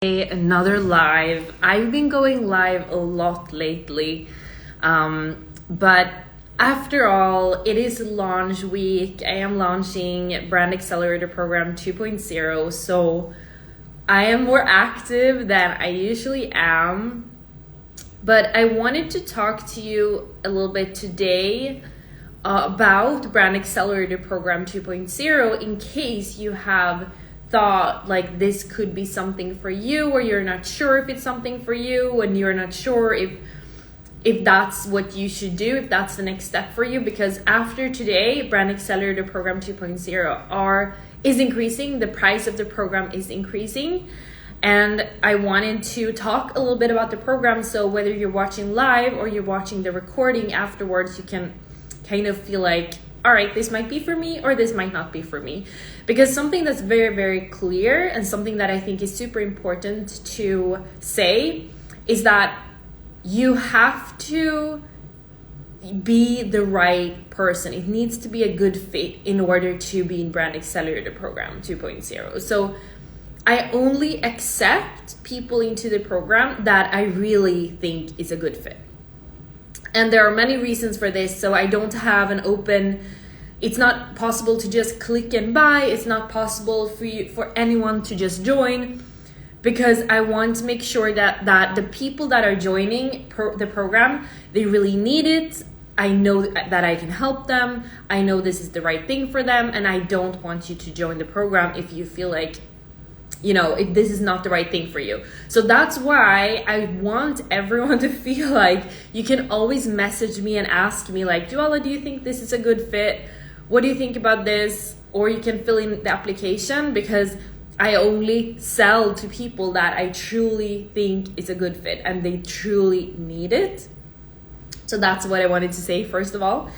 Another live. I've been going live a lot lately, but after all, it is launch week. I am launching Brand Accelerator Program 2.0, so I am more active than I usually am. But I wanted to talk to you a little bit today about Brand Accelerator Program 2.0 in case you have thought like this could be something for you, or you're not sure if it's something for you, and you're not sure if that's what you should do, if that's the next step for you. Because after today, Brand Accelerator Program 2.0 is increasing. The price of the program is increasing, and I wanted to talk a little bit about the program, so whether you're watching live or you're watching the recording afterwards, you can kind of feel like, all right, this might be for me or this might not be for me. Because something that's very, very clear, and something that I think is super important to say, is that you have to be the right person. It needs to be a good fit in order to be in Brand Accelerator Program 2.0. So I only accept people into the program that I really think is a good fit. And there are many reasons for this, so I don't have an open, it's not possible to just click and buy, it's not possible for anyone to just join, because I want to make sure that the people that are joining the program, they really need it. I know that I can help them, I know this is the right thing for them, and I don't want you to join the program if you feel like, if this is not the right thing for you. So that's why I want everyone to feel like you can always message me and ask me like, Joella, do you think this is a good fit? What do you think about this? Or you can fill in the application, because I only sell to people that I truly think is a good fit and they truly need it. So that's what I wanted to say, first of all.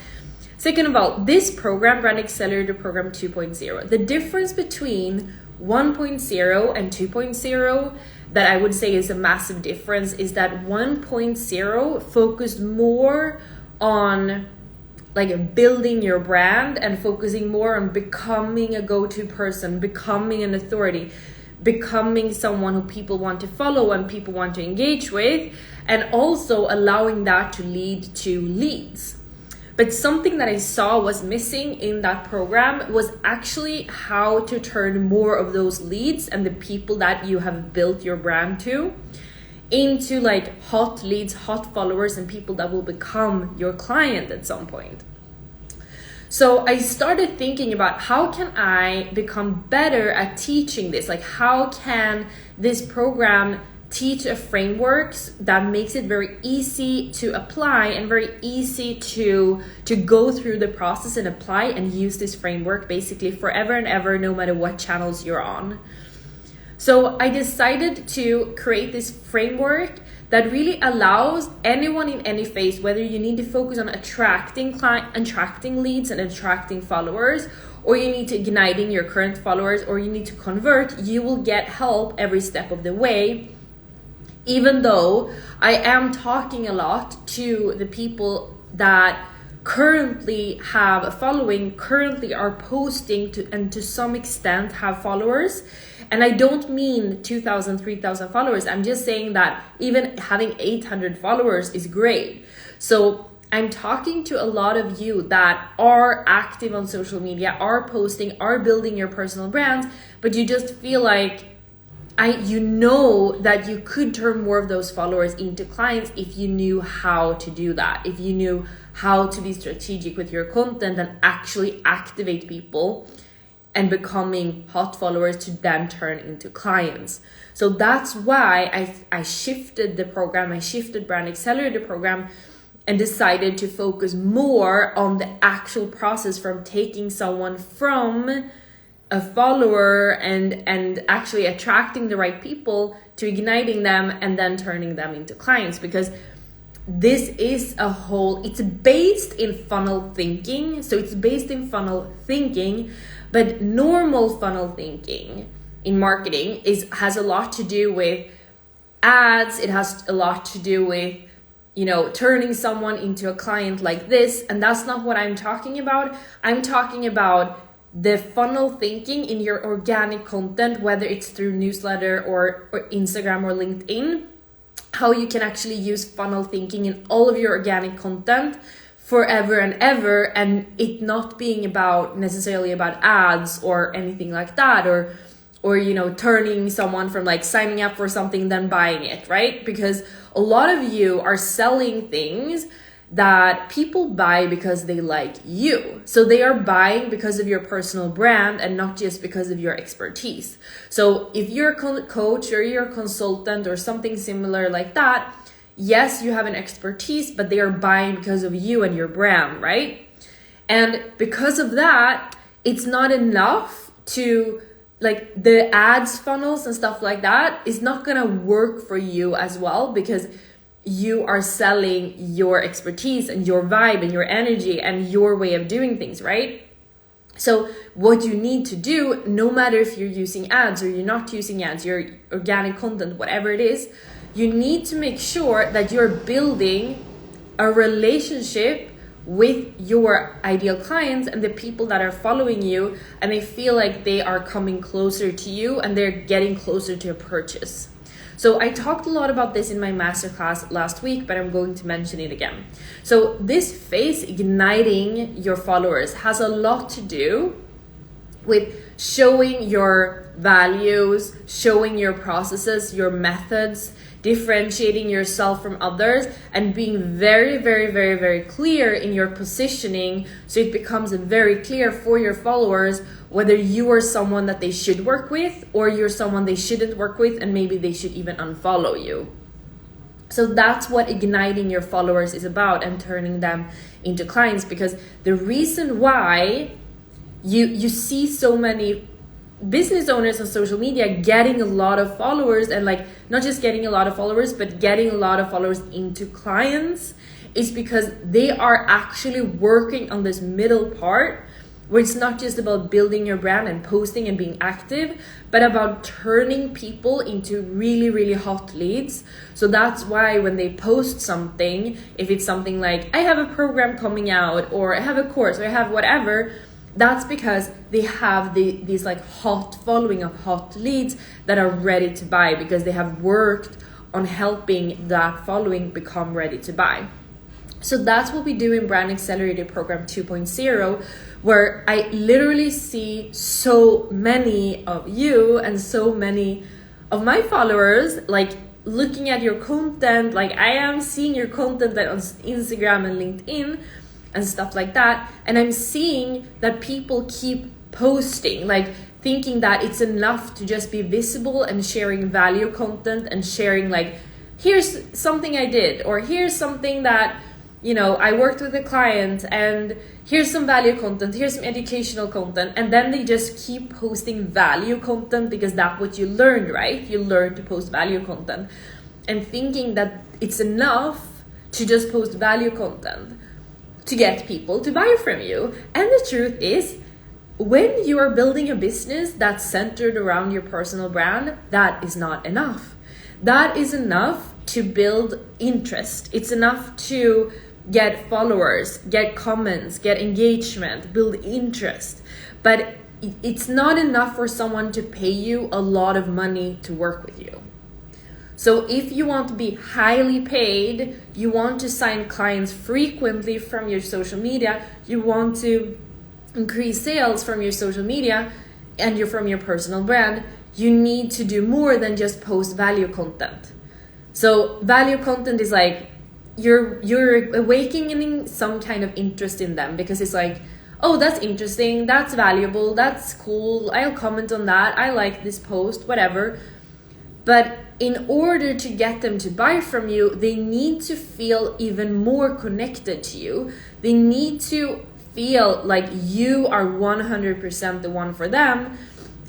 Second of all, this program, Brand Accelerator Program 2.0, the difference between 1.0 and 2.0 that I would say is a massive difference is that 1.0 focused more on like building your brand and focusing more on becoming a go-to person, becoming an authority, becoming someone who people want to follow and people want to engage with, and also allowing that to lead to leads. But something that I saw was missing in that program was actually how to turn more of those leads and the people that you have built your brand to into like hot leads, hot followers, and people that will become your client at some point. So I started thinking about how can I become better at teaching this? Like, how can this program teach a framework that makes it very easy to apply and very easy to go through the process and apply and use this framework basically forever and ever, no matter what channels you're on. So I decided to create this framework that really allows anyone in any phase, whether you need to focus on attracting leads and attracting followers, or you need to igniting your current followers, or you need to convert, you will get help every step of the way. Even though I am talking a lot to the people that currently have a following, currently are posting and to some extent have followers. And I don't mean 2,000, 3,000 followers. I'm just saying that even having 800 followers is great. So I'm talking to a lot of you that are active on social media, are posting, are building your personal brands, but you just feel like you know that you could turn more of those followers into clients if you knew how to do that, if you knew how to be strategic with your content and actually activate people and becoming hot followers to then turn into clients. So that's why I shifted the program, I shifted Brand Accelerator Program and decided to focus more on the actual process from taking someone from a follower and actually attracting the right people to igniting them and then turning them into clients. Because this is it's based in funnel thinking. So it's based in funnel thinking, but normal funnel thinking in marketing has a lot to do with ads. It has a lot to do with, turning someone into a client like this. And that's not what I'm talking about. I'm talking about the funnel thinking in your organic content, whether it's through newsletter or Instagram or LinkedIn, how you can actually use funnel thinking in all of your organic content forever and ever, and it not being about necessarily about ads or anything like that, or you know, turning someone from like signing up for something then buying it, right? Because a lot of you are selling things that people buy because they like you. So they are buying because of your personal brand and not just because of your expertise. So if you're a coach or you're a consultant or something similar like that, yes, you have an expertise, but they are buying because of you and your brand, right? And because of that, it's not enough to, like, the ads funnels and stuff like that is not gonna work for you as well, because you are selling your expertise and your vibe and your energy and your way of doing things, right? So what you need to do, no matter if you're using ads or you're not using ads, your organic content, whatever it is, you need to make sure that you're building a relationship with your ideal clients and the people that are following you, and they feel like they are coming closer to you and they're getting closer to a purchase. So I talked a lot about this in my masterclass last week, but I'm going to mention it again. So this phase, igniting your followers, has a lot to do with showing your values, showing your processes, your methods, differentiating yourself from others, and being very, very, very, very clear in your positioning, so it becomes very clear for your followers whether you are someone that they should work with or you're someone they shouldn't work with, and maybe they should even unfollow you. So that's what igniting your followers is about, and turning them into clients. Because the reason why you see so many business owners on social media getting a lot of followers, and like not just getting a lot of followers, but getting a lot of followers into clients, is because they are actually working on this middle part, where it's not just about building your brand and posting and being active, but about turning people into really, really hot leads. So that's why when they post something, if it's something like, I have a program coming out, or I have a course, or I have whatever, that's because they have these like hot following of hot leads that are ready to buy, because they have worked on helping that following become ready to buy. So that's what we do in Brand Accelerator Program 2.0, where I literally see so many of you and so many of my followers like looking at your content. Like, I am seeing your content on Instagram and LinkedIn and stuff like that, and I'm seeing that people keep posting, like thinking that it's enough to just be visible and sharing value content and sharing like, here's something I did, or here's something that, you know, I worked with a client, and here's some value content, here's some educational content, and then they just keep posting value content because that's what you learned, right? You learned to post value content, and thinking that it's enough to just post value content to get people to buy from you. And the truth is, when you are building a business that's centered around your personal brand, that is not enough. That is enough to build interest. It's enough to get followers, get comments, get engagement, build interest. But it's not enough for someone to pay you a lot of money to work with you. So if you want to be highly paid, you want to sign clients frequently from your social media, you want to increase sales from your social media and from your personal brand, you need to do more than just post value content. So value content is like, you're awakening some kind of interest in them, because it's like, oh, that's interesting, that's valuable, that's cool, I'll comment on that, I like this post, whatever. But in order to get them to buy from you, they need to feel even more connected to you. They need to feel like you are 100% the one for them,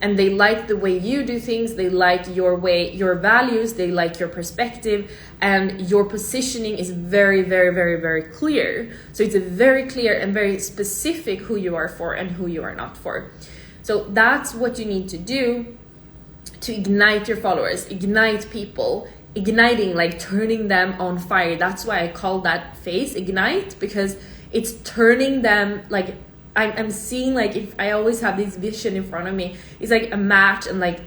and they like the way you do things, they like your way, your values, they like your perspective, and your positioning is very, very, very, very clear. So it's a very clear and very specific who you are for and who you are not for. So that's what you need to do to ignite your followers, ignite people, igniting, like turning them on fire. That's why I call that phase ignite, because it's turning them, like I'm seeing, like, if I always have this vision in front of me, it's like a match and like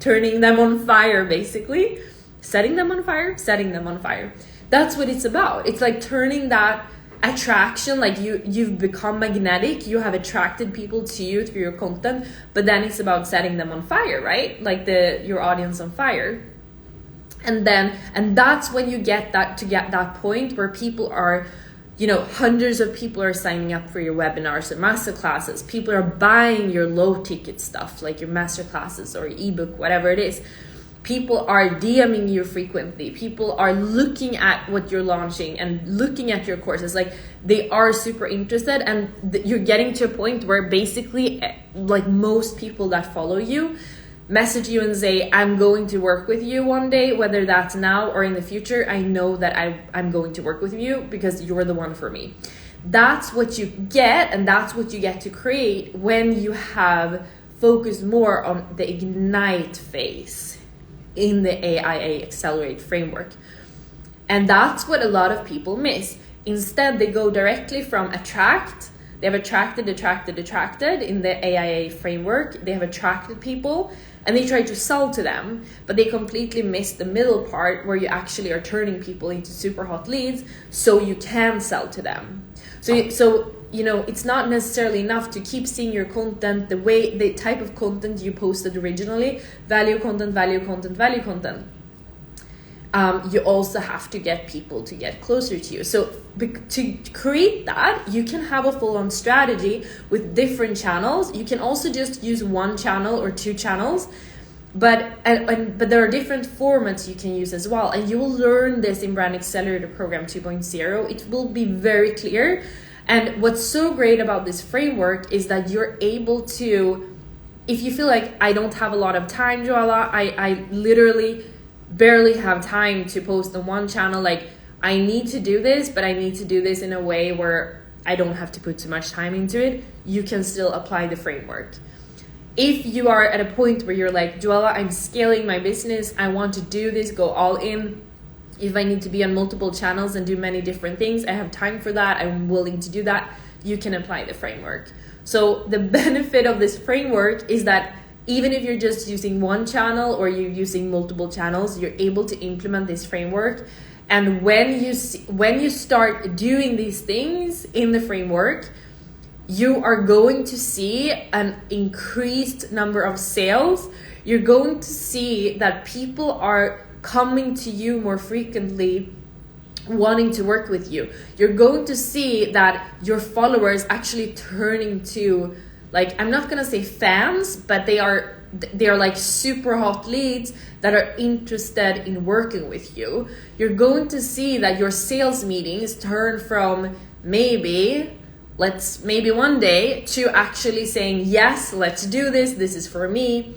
turning them on fire, basically. Setting them on fire, setting them on fire. That's what it's about. It's like turning that attraction, like you've become magnetic, you have attracted people to you through your content, but then it's about setting them on fire, right? Like your audience on fire. And that's when you get that point where people are, hundreds of people are signing up for your webinars and masterclasses. People are buying your low ticket stuff, like your masterclasses or ebook, whatever it is. People are DMing you frequently. People are looking at what you're launching and looking at your courses. Like, they are super interested, and you're getting to a point where basically, like, most people that follow you message you and say, I'm going to work with you one day, whether that's now or in the future. I know that I'm going to work with you because you're the one for me. That's what you get, and that's what you get to create when you have focused more on the Ignite phase in the AIA Accelerate framework. And that's what a lot of people miss. Instead, they go directly from attract. They have attracted in the AIA framework. They have attracted people and they try to sell to them, but they completely miss the middle part where you actually are turning people into super hot leads so you can sell to them. So it's not necessarily enough to keep seeing your content the type of content you posted originally, value content. You also have to get people to get closer to you. So to create that, you can have a full-on strategy with different channels. You can also just use one channel or two channels, but there are different formats you can use as well. And you will learn this in Brand Accelerator Program 2.0. It will be very clear. And what's so great about this framework is that you're able to, if you feel like, I don't have a lot of time, Joella, I literally barely have time to post on one channel, like, I need to do this, but I need to do this in a way where I don't have to put too much time into it, you can still apply the framework. If you are at a point where you're like, Joella, I'm scaling my business, I want to do this, go all in. If I need to be on multiple channels and do many different things, I have time for that, I'm willing to do that, you can apply the framework. So the benefit of this framework is that even if you're just using one channel or you're using multiple channels, you're able to implement this framework. And when you start doing these things in the framework, you are going to see an increased number of sales. You're going to see that people are coming to you more frequently, wanting to work with you. You're going to see that your followers actually turning to, like, I'm not gonna say fans, but they are like super hot leads that are interested in working with you. You're going to see that your sales meetings turn from maybe one day to actually saying, yes, let's do this. This is for me.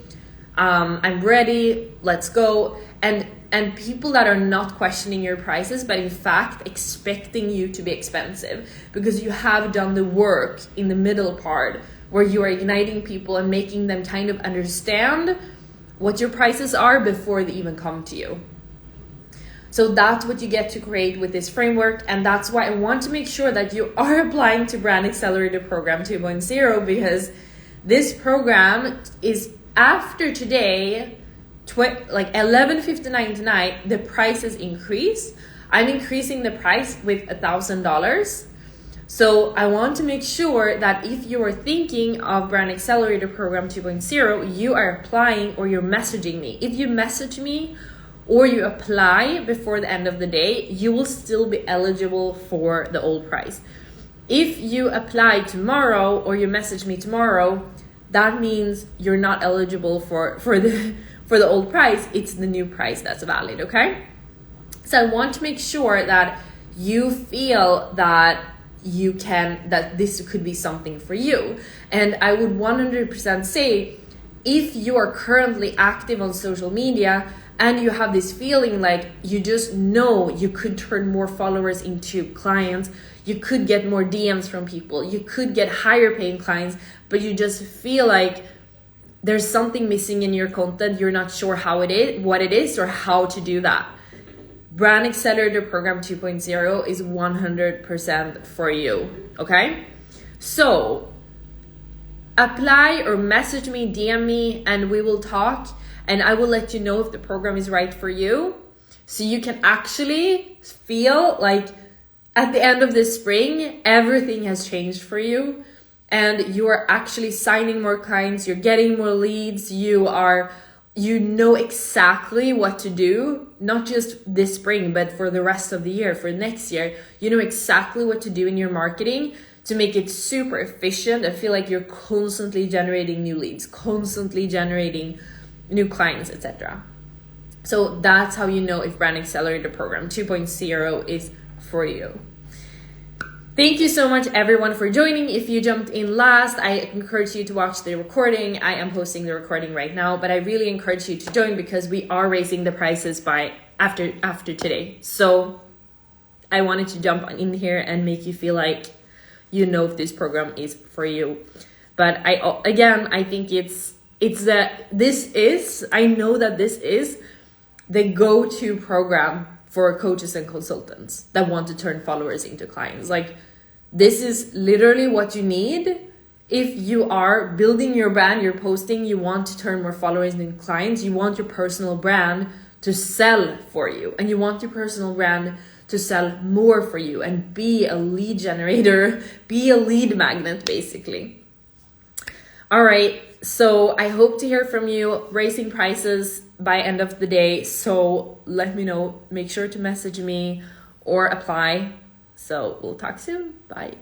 I'm ready. Let's go. And people that are not questioning your prices, but in fact expecting you to be expensive because you have done the work in the middle part where you are igniting people and making them kind of understand what your prices are before they even come to you. So that's what you get to create with this framework. And that's why I want to make sure that you are applying to Brand Accelerator Program 2.0, because this program is, after today, like 11:59 tonight, the prices increase. I'm increasing the price with $1,000. So I want to make sure that if you are thinking of Brand Accelerator Program 2.0, you are applying or you're messaging me. If you message me or you apply before the end of the day, you will still be eligible for the old price. If you apply tomorrow or you message me tomorrow, that means you're not eligible for the old price. It's the new price that's valid, okay? So I want to make sure that you feel that that this could be something for you. And I would 100% say, if you are currently active on social media and you have this feeling like you just know you could turn more followers into clients, you could get more DMs from people, you could get higher paying clients, but you just feel like there's something missing in your content, you're not sure what it is or how to do that, Brand Accelerator Program 2.0 is 100% for you, okay? So apply or message me, DM me, and we will talk, and I will let you know if the program is right for you. So you can actually feel like at the end of this spring, everything has changed for you, and you are actually signing more clients, you're getting more leads, you know exactly what to do, not just this spring, but for the rest of the year, for next year. You know exactly what to do in your marketing to make it super efficient and feel like you're constantly generating new leads, constantly generating new clients, etc. So that's how you know if Brand Accelerator Program 2.0 is for you. Thank you so much everyone for joining. If you jumped in last, I encourage you to watch the recording. I am hosting the recording right now, but I really encourage you to join because we are raising the prices by after today. So I wanted to jump in here and make you feel like you know if this program is for you. But I think I know that this is the go-to program for coaches and consultants that want to turn followers into clients. Like, this is literally what you need if you are building your brand, you're posting, you want to turn more followers into clients, you want your personal brand to sell for you, and you want your personal brand to sell more for you and be a lead generator, be a lead magnet, basically. All right, so I hope to hear from you. Raising prices by end of the day, so let me know. Make sure to message me or apply. So we'll talk soon. Bye.